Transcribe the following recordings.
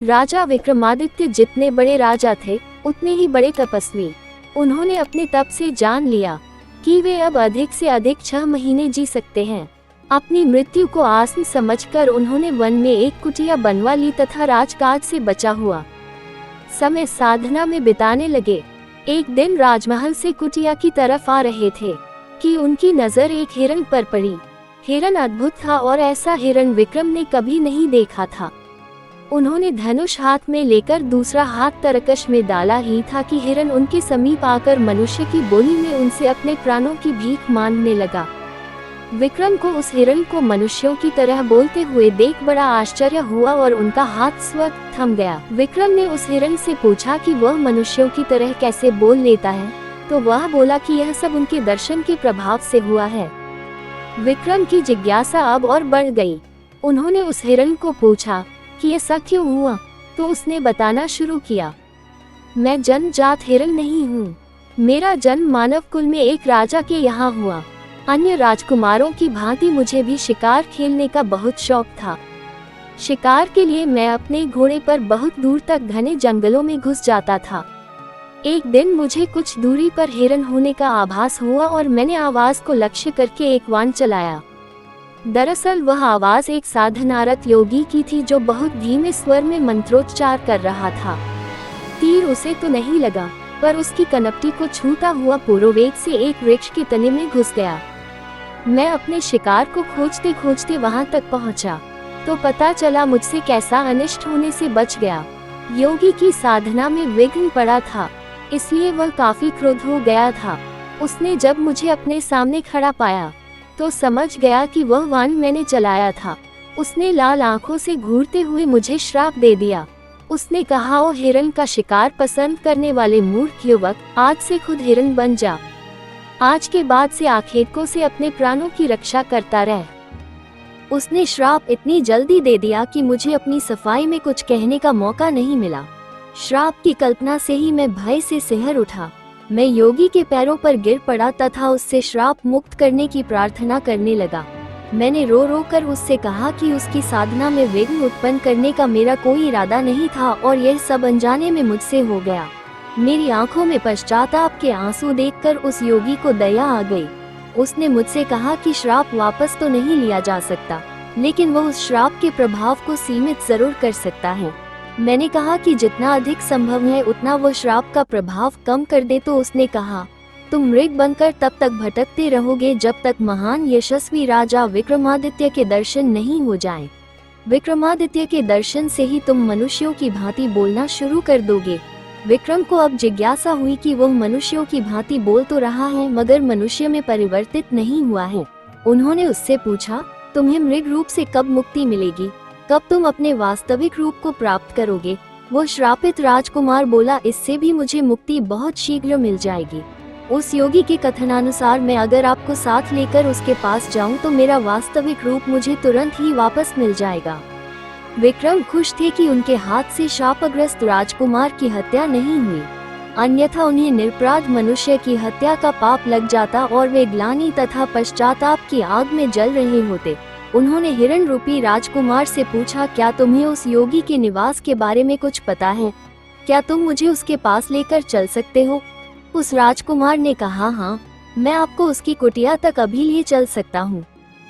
राजा विक्रमादित्य जितने बड़े राजा थे उतने ही बड़े तपस्वी। उन्होंने अपने तप से जान लिया कि वे अब अधिक से अधिक 6 महीने जी सकते हैं। अपनी मृत्यु को आसन समझकर उन्होंने वन में एक कुटिया बनवा ली तथा राजकाज से बचा हुआ समय साधना में बिताने लगे। एक दिन राजमहल से कुटिया की तरफ आ रहे थे कि उनकी नजर एक हिरण पर पड़ी। हिरण अद्भुत था और ऐसा हिरण विक्रम ने कभी नहीं देखा था। उन्होंने धनुष हाथ में लेकर दूसरा हाथ तरकश में डाला ही था कि हिरण उनके समीप आकर मनुष्य की बोली में उनसे अपने प्राणों की भीख मांगने लगा। विक्रम को उस हिरण को मनुष्यों की तरह बोलते हुए देख बड़ा आश्चर्य हुआ और उनका हाथ स्वतः थम गया। विक्रम ने उस हिरण से पूछा कि वह मनुष्यों की तरह कैसे बोल लेता है, तो वह बोला कि यह सब उनके दर्शन के प्रभाव से हुआ है। विक्रम की जिज्ञासा अब और बढ़ गई। उन्होंने उस हिरण को पूछा कि ऐसा क्यों हुआ, तो उसने बताना शुरू किया, मैं जन्मजात हिरण नहीं हूँ। मेरा जन्म मानव कुल में एक राजा के यहाँ हुआ। अन्य राजकुमारों की भांति मुझे भी शिकार खेलने का बहुत शौक था। शिकार के लिए मैं अपने घोड़े पर बहुत दूर तक घने जंगलों में घुस जाता था। एक दिन मुझे कुछ दूरी पर हिरण होने का आभास हुआ और मैंने आवाज को लक्ष्य करके एक बाण चलाया। दरअसल वह आवाज एक साधनारत योगी की थी जो बहुत धीमे स्वर में मंत्रोच्चार कर रहा था। तीर उसे तो नहीं लगा, पर उसकी कनपटी को छूता हुआ पूर्ववेग से एक वृक्ष के तने में घुस गया। मैं अपने शिकार को खोजते खोजते वहां तक पहुंचा, तो पता चला मुझसे कैसा अनिष्ट होने से बच गया। योगी की साधना में विघ्न पड़ा था, इसलिए वह काफी क्रोध हो गया था। उसने जब मुझे अपने सामने खड़ा पाया तो समझ गया कि वह बाण मैंने चलाया था। उसने लाल आंखों से घूरते हुए मुझे श्राप दे दिया। उसने कहा, ओ हिरण का शिकार पसंद करने वाले मूर्ख युवक, आज से खुद हिरण बन जा। आज के बाद से आखेटकों से अपने प्राणों की रक्षा करता रह। उसने श्राप इतनी जल्दी दे दिया कि मुझे अपनी सफाई में कुछ कहने का मौका नहीं मिला। श्राप की कल्पना से ही मैं भय से सिहर उठा। मैं योगी के पैरों पर गिर पड़ा तथा उससे श्राप मुक्त करने की प्रार्थना करने लगा। मैंने रो रो कर उससे कहा कि उसकी साधना में विघ्न उत्पन्न करने का मेरा कोई इरादा नहीं था और यह सब अनजाने में मुझसे हो गया। मेरी आंखों में पश्चाताप के आंसू देखकर उस योगी को दया आ गई। उसने मुझसे कहा कि श्राप वापस तो नहीं लिया जा सकता, लेकिन वह उस श्राप के प्रभाव को सीमित जरूर कर सकता है। मैंने कहा कि जितना अधिक संभव है उतना वो श्राप का प्रभाव कम कर दे। तो उसने कहा, तुम मृग बनकर तब तक भटकते रहोगे जब तक महान यशस्वी राजा विक्रमादित्य के दर्शन नहीं हो जाएं। विक्रमादित्य के दर्शन से ही तुम मनुष्यों की भांति बोलना शुरू कर दोगे। विक्रम को अब जिज्ञासा हुई कि वह मनुष्यों की भांति बोल तो रहा है मगर मनुष्य में परिवर्तित नहीं हुआ है। उन्होंने उससे पूछा, तुम्हें मृग रूप से कब मुक्ति मिलेगी, कब तुम अपने वास्तविक रूप को प्राप्त करोगे? वो श्रापित राजकुमार बोला, इससे भी मुझे मुक्ति बहुत शीघ्र मिल जाएगी। उस योगी के कथनानुसार मैं अगर आपको साथ लेकर उसके पास जाऊं तो मेरा वास्तविक रूप मुझे तुरंत ही वापस मिल जाएगा। विक्रम खुश थे कि उनके हाथ से शापग्रस्त राजकुमार की हत्या नहीं हुई, अन्यथा उन्हें निरपराध मनुष्य की हत्या का पाप लग जाता और वे ग्लानि तथा पश्चाताप की आग में जल रहे होते। उन्होंने हिरण रूपी राजकुमार से पूछा, क्या तुम्हें उस योगी के निवास के बारे में कुछ पता है? क्या तुम मुझे उसके पास लेकर चल सकते हो? उस राजकुमार ने कहा, हाँ, मैं आपको उसकी कुटिया तक अभी लिए चल सकता हूँ।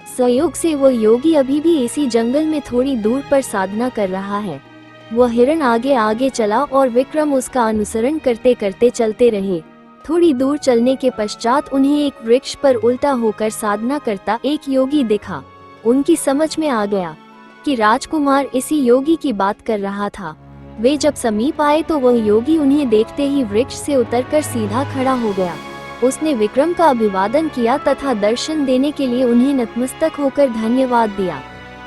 संयोग से वो योगी अभी भी इसी जंगल में थोड़ी दूर पर साधना कर रहा है। वह हिरण आगे आगे चला और विक्रम उसका अनुसरण करते करते चलते रहे। थोड़ी दूर चलने के पश्चात उन्हें एक वृक्ष पर उल्टा होकर साधना करता एक योगी दिखा। उनकी समझ में आ गया कि राजकुमार इसी योगी की बात कर रहा था। वे जब समीप आए तो वह योगी उन्हें देखते ही वृक्ष से उतरकर सीधा खड़ा हो गया। उसने विक्रम का अभिवादन किया तथा दर्शन देने के लिए उन्हें नतमस्तक होकर धन्यवाद दिया।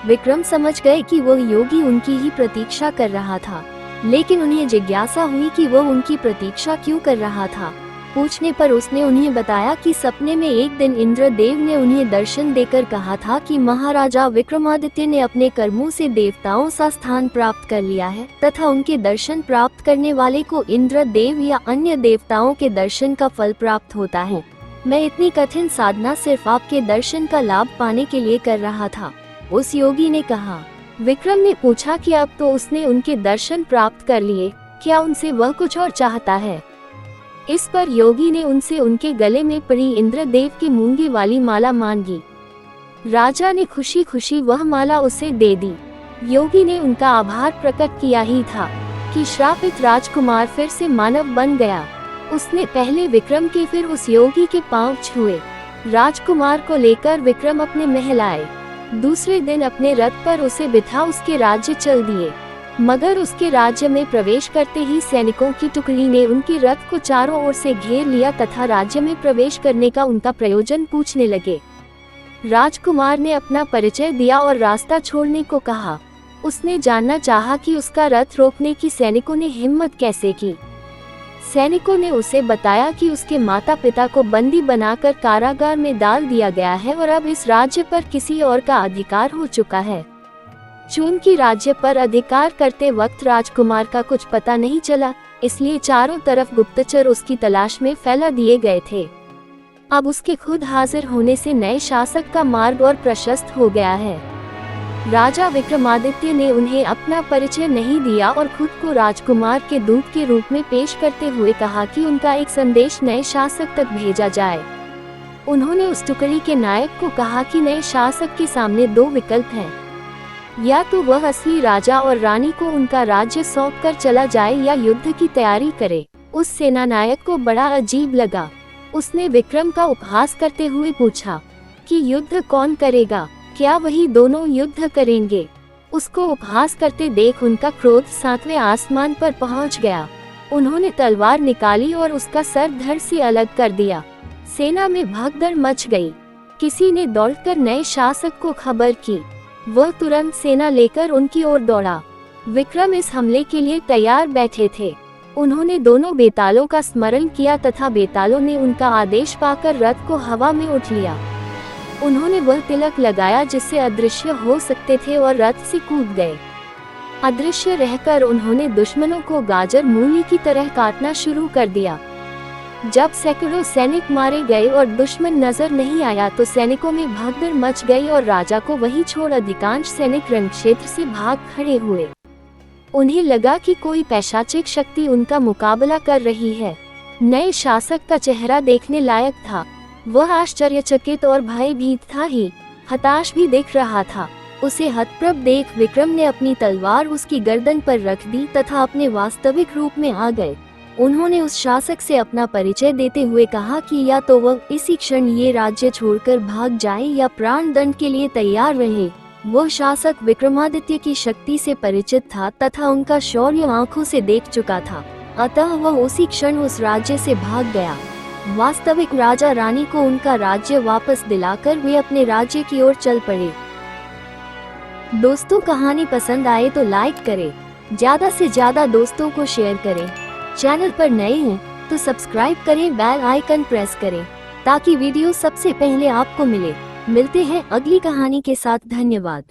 विक्रम समझ गए कि वह योगी उनकी ही प्रतीक्षा कर रहा था, लेकिन उन्हें जिज्ञासा हुई कि वह उनकी प्रतीक्षा क्यों कर रहा था। पूछने पर उसने उन्हें बताया कि सपने में एक दिन इंद्रदेव ने उन्हें दर्शन देकर कहा था कि महाराजा विक्रमादित्य ने अपने कर्मों से देवताओं सा स्थान प्राप्त कर लिया है तथा उनके दर्शन प्राप्त करने वाले को इंद्रदेव या अन्य देवताओं के दर्शन का फल प्राप्त होता है। मैं इतनी कठिन साधना सिर्फ आपके दर्शन का लाभ पाने के लिए कर रहा था। उस योगी ने कहा, विक्रम ने पूछा कि अब तो उसने उनके दर्शन प्राप्त कर लिए, क्या उनसे वह कुछ और चाहता है। इस पर योगी ने उनसे उनके गले में पड़ी इंद्रदेव की मूंगी वाली माला मांगी। राजा ने खुशी खुशी वह माला उसे दे दी। योगी ने उनका आभार प्रकट किया ही था कि श्रापित राजकुमार फिर से मानव बन गया। उसने पहले विक्रम के फिर उस योगी के पांव छुए। राजकुमार को लेकर विक्रम अपने महल आए। दूसरे दिन अपने रथ पर उसे बिठा उसके राज्य चल दिए। मगर उसके राज्य में प्रवेश करते ही सैनिकों की टुकड़ी ने उनके रथ को चारों ओर से घेर लिया तथा राज्य में प्रवेश करने का उनका प्रयोजन पूछने लगे। राजकुमार ने अपना परिचय दिया और रास्ता छोड़ने को कहा। उसने जानना चाहा कि उसका रथ रोकने की सैनिकों ने हिम्मत कैसे की। सैनिकों ने उसे बताया कि उसके माता पिता को बंदी बनाकर कारागार में डाल दिया गया है और अब इस राज्य पर किसी और का अधिकार हो चुका है। चूंकि राज्य पर अधिकार करते वक्त राजकुमार का कुछ पता नहीं चला, इसलिए चारों तरफ गुप्तचर उसकी तलाश में फैला दिए गए थे। अब उसके खुद हाजिर होने से नए शासक का मार्ग और प्रशस्त हो गया है। राजा विक्रमादित्य ने उन्हें अपना परिचय नहीं दिया और खुद को राजकुमार के दूत के रूप में पेश करते हुए कहा कि उनका एक संदेश नए शासक तक भेजा जाए। उन्होंने उस टुकड़ी के नायक को कहा कि नए शासक के सामने दो विकल्प हैं, या तो वह असली राजा और रानी को उनका राज्य सौंप कर चला जाए या युद्ध की तैयारी करे। उस सेना नायक को बड़ा अजीब लगा। उसने विक्रम का उपहास करते हुए पूछा कि युद्ध कौन करेगा, क्या वही दोनों युद्ध करेंगे। उसको उपहास करते देख उनका क्रोध सातवें आसमान पर पहुंच गया। उन्होंने तलवार निकाली और उसका सर धड़ से अलग कर दिया। सेना में भगदड़ मच गई। किसी ने दौड़कर नए शासक को खबर की। वह तुरंत सेना लेकर उनकी ओर दौड़ा। विक्रम इस हमले के लिए तैयार बैठे थे। उन्होंने दोनों बेतालों का स्मरण किया तथा बेतालों ने उनका आदेश पाकर रथ को हवा में उठ लिया। उन्होंने वह तिलक लगाया जिससे अदृश्य हो सकते थे और रथ से कूद गए। अदृश्य रहकर उन्होंने दुश्मनों को गाजर मूली की तरह काटना शुरू कर दिया। जब सैकड़ों सैनिक मारे गए और दुश्मन नजर नहीं आया तो सैनिकों में भगदड़ मच गई और राजा को वहीं छोड़ अधिकांश सैनिक रणक्षेत्र से भाग खड़े हुए। उन्हें लगा कि कोई पैशाचिक शक्ति उनका मुकाबला कर रही है। नए शासक का चेहरा देखने लायक था। वह आश्चर्यचकित और भयभीत था ही, हताश भी दिख रहा था। उसे हतप्रभ देख विक्रम ने अपनी तलवार उसकी गर्दन पर रख दी तथा अपने वास्तविक रूप में आ गए। उन्होंने उस शासक से अपना परिचय देते हुए कहा कि या तो वह इसी क्षण ये राज्य छोड़कर भाग जाए या प्राण दंड के लिए तैयार रहे। वह शासक विक्रमादित्य की शक्ति से परिचित था तथा उनका शौर्य आंखों से देख चुका था, अतः वह उसी क्षण उस राज्य से भाग गया। वास्तविक राजा रानी को उनका राज्य वापस दिलाकर वे अपने राज्य की ओर चल पड़े। दोस्तों, कहानी पसंद आए तो लाइक करें, ज्यादा से ज्यादा दोस्तों को शेयर करें। चैनल पर नए हैं तो सब्सक्राइब करें, बेल आइकन प्रेस करें ताकि वीडियो सबसे पहले आपको मिले। मिलते हैं अगली कहानी के साथ। धन्यवाद।